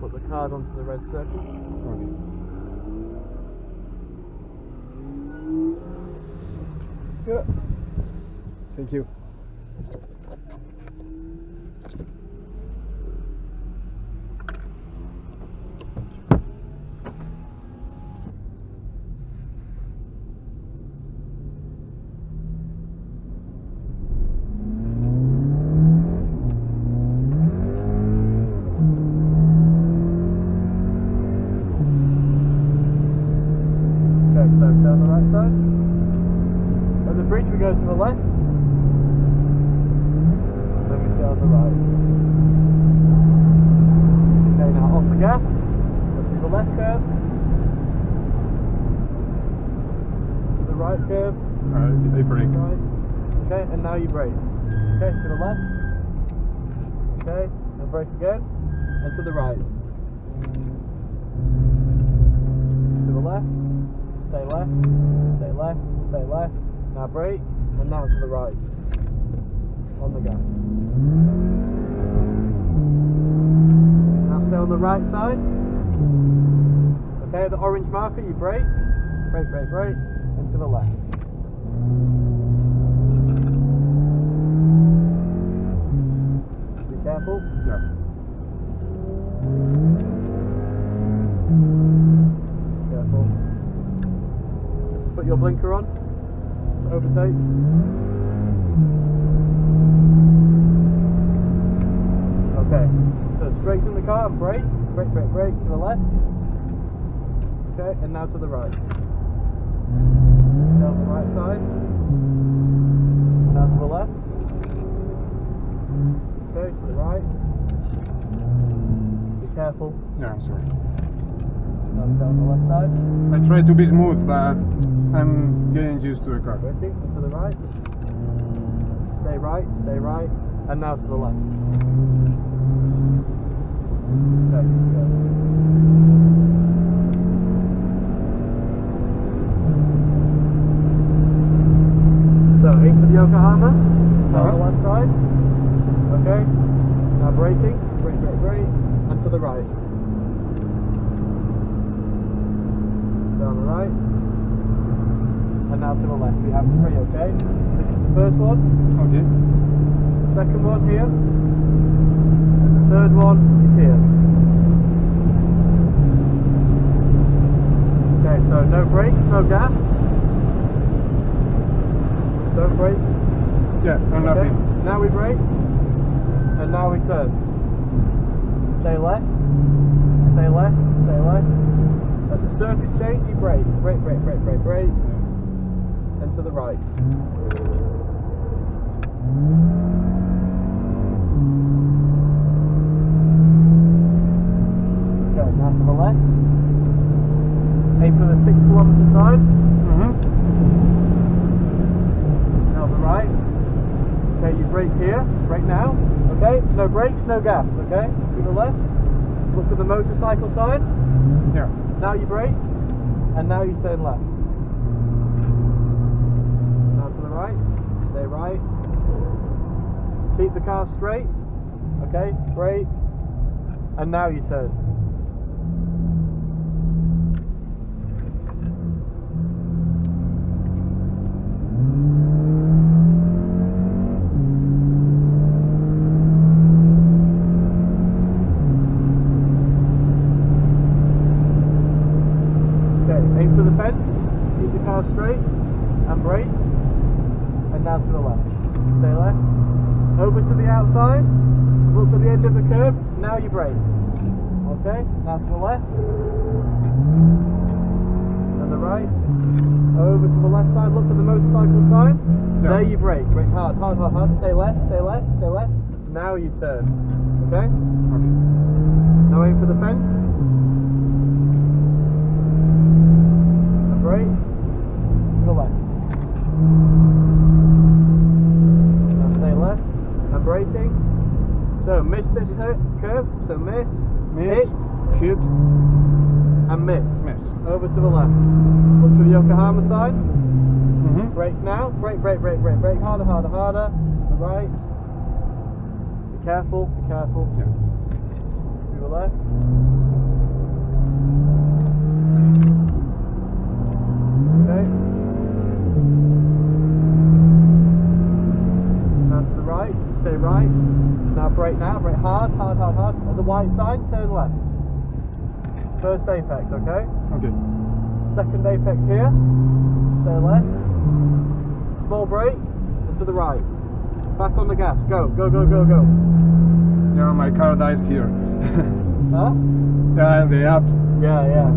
put the card onto the red circle. Okay. Yeah. Thank you. Go to the left, then we stay on the right. Okay, now off the gas, go to the left curve, to the right curve, I brake. right. Okay, and now you brake. Okay, to the left, okay, and brake again, and to the right. To the left, stay left, stay left, stay left. Now brake, and now to the right, on the gas. Now stay on the right side. Okay, the orange marker, you brake, brake, brake, brake, and to the left. Be careful. Yeah. Careful. Put your blinker on. Overtake. Okay, so straighten the car and brake, brake, brake, brake to the left. Okay, and now to the right. Stay on the right side. Now to the left. Okay, to the right. Be careful. Yeah, I'm sorry. Now stay on the left side. I try to be smooth, but I'm getting used to the car. Braking, and to the right. Stay right, and now to the left. Okay, go. So aim for the Yokohama, on the left side. Okay, now braking, brake, brake, brake, and to the right. Stay on the right. And now to the left, we have 3, okay? This is the first one. Okay. The second one here. And the third one is here. Okay, so no brakes, no gas. Don't brake. Yeah, no, nothing. Now we brake. And now we turn. Stay left. Stay left. Stay left. At the surface change, you brake. Brake, brake, brake, brake, brake. And to the right. Okay, now to the left. Aim for the 6 kilometre sign. Now the right. Okay, you brake here. Brake now. Okay, no brakes, no gas. Okay, to the left. Look at the motorcycle sign. Yeah. Now you brake, and now you turn left. Right, stay right, keep the car straight, okay, brake, and now you turn. Okay, aim for the fence, keep the car straight, and brake. And now to the left. Stay left. Over to the outside. Look for the end of the curve. Now you brake. Okay. Now to the left. And the right. Over to the left side. Look for the motorcycle sign. Yeah. There you brake. Brake hard, hard, hard, hard. Stay left. Stay left. Stay left. Now you turn. Okay. Okay. Now aim for the fence. And brake. To the left. Braking. So miss this curve. So miss, hit, and miss. Over to the left. Look to the Yokohama side. Brake now. Brake, brake, brake, brake, brake. Harder, harder, harder. To the right. Be careful. Be careful. Yeah. To the left. sign, turn left. First apex, okay? Okay. Second apex here, stay left. Small brake, and to the right. Back on the gas, go, go, go, go, go. Yeah, my car dies here. Huh? Yeah, the app. Yeah, yeah.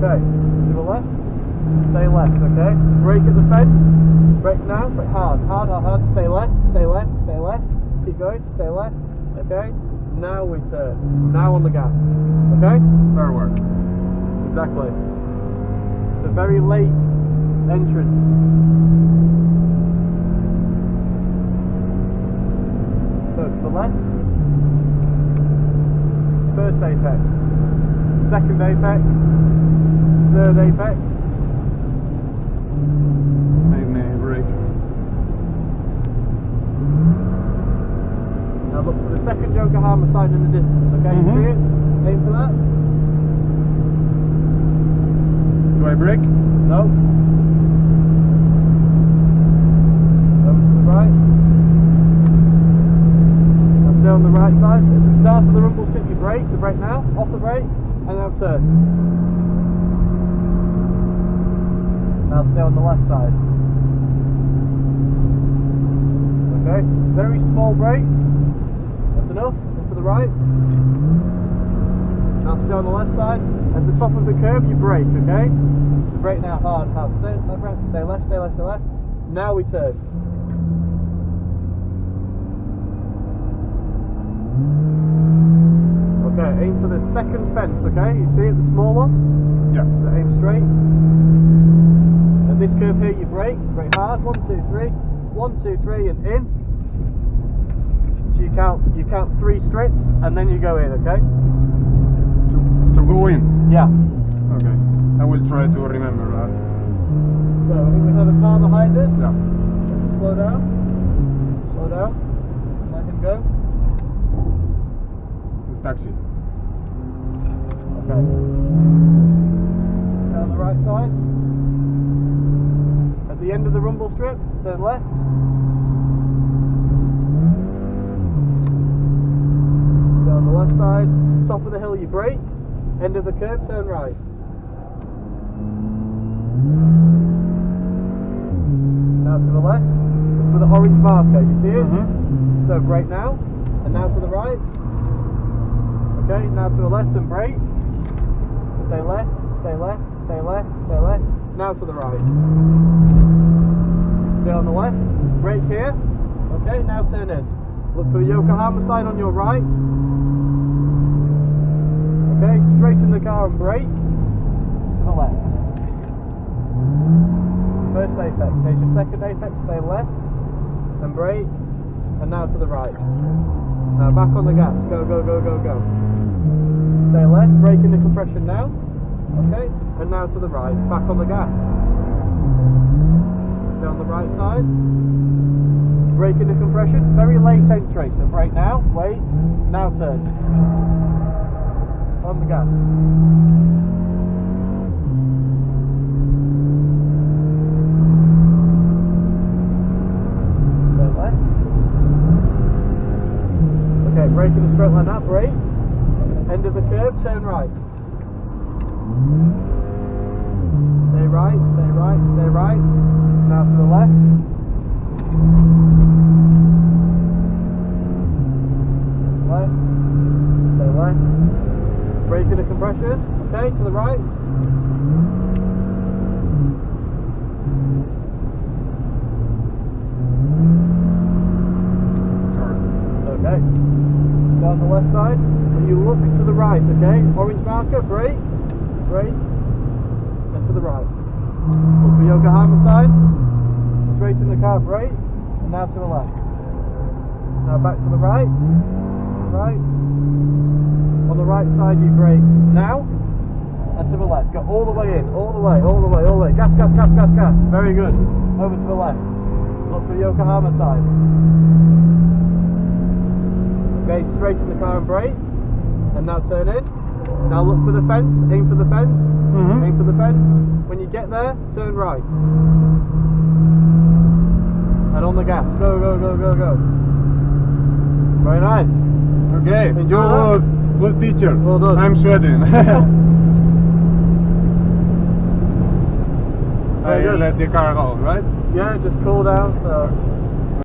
Okay, to the left, stay left, okay? Brake at the fence, brake now, brake hard, hard, hard, hard, stay left, stay left, stay left, keep going, stay left, okay? Now we turn, now on the gas, okay? Fair work. Exactly. It's a very late entrance. So to the left, first apex, second apex, third apex. Made me brake. Now look for the second Yokohama sign in the distance, okay? You see it? Aim for that. Do I brake? No. Over to the right. Now stay on the right side. At the start of the rumble strip you brake, so brake now, off the brake, and now turn. Now stay on the left side. Okay, very small brake. That's enough. Into the right. Now stay on the left side. At the top of the curb you brake, okay? So brake now hard, hard. Stay left, stay left, stay left, stay left. Now we turn. Okay, aim for the second fence, okay? You see it, the small one? Yeah. So aim straight. At this curve here you brake hard. 1, 2, 3. 1, 2, 3 and in. So you count 3 strips and then you go in, okay? To go in? Yeah. Okay. I will try to remember that. So I think we have a car behind us. Yeah. Slow down. Slow down. Let him go. The taxi. Okay. Stay on the right side. At the end of the rumble strip, turn left. Stay on the left side. Top of the hill you brake. End of the curb, turn right. Now to the left. Look for the orange marker, you see it? So brake now. And now to the right. Okay, now to the left and brake. Stay left, stay left, stay left, stay left. Now to the right. Stay on the left, brake here. Okay, now turn in. Look for the Yokohama sign on your right. Okay, straighten the car and brake. To the left. First apex, here's your second apex, stay left. And brake. And now to the right. Now back on the gas, go, go, go, go, go. Stay left, brake in the compression now. Okay, and now to the right, back on the gas. Stay on the right side. Brake in the compression, very late entry, so brake now, wait, now turn. On the gas. Stay left. Okay, brake in a straight line now, brake. End of the curb, turn right. Stay right, stay right, stay right. Now to the left. Left. Stay left. Brake in the compression. Okay, to the right. Sorry. It's okay. Stay on the left side. When you look to the right, okay? Orange marker, brake, brake, and to the right. Look for Yokohama sign, straighten the car, brake, and now to the left. Now back to the right, right. On the right side you brake now, and to the left. Go all the way in, all the way, all the way, all the way. Gas, gas, gas, gas, gas. Very good. Over to the left. Look for the Yokohama sign. Okay, straighten the car and brake. And now turn in. Now look for the fence, aim for the fence, aim for the fence. When you get there, turn right. and on the gas. Go, go, go, go, go. Very nice. Okay, Enjoy good teacher. Well done. I'm sweating. I good. let the car go, right? Yeah, just cool down. So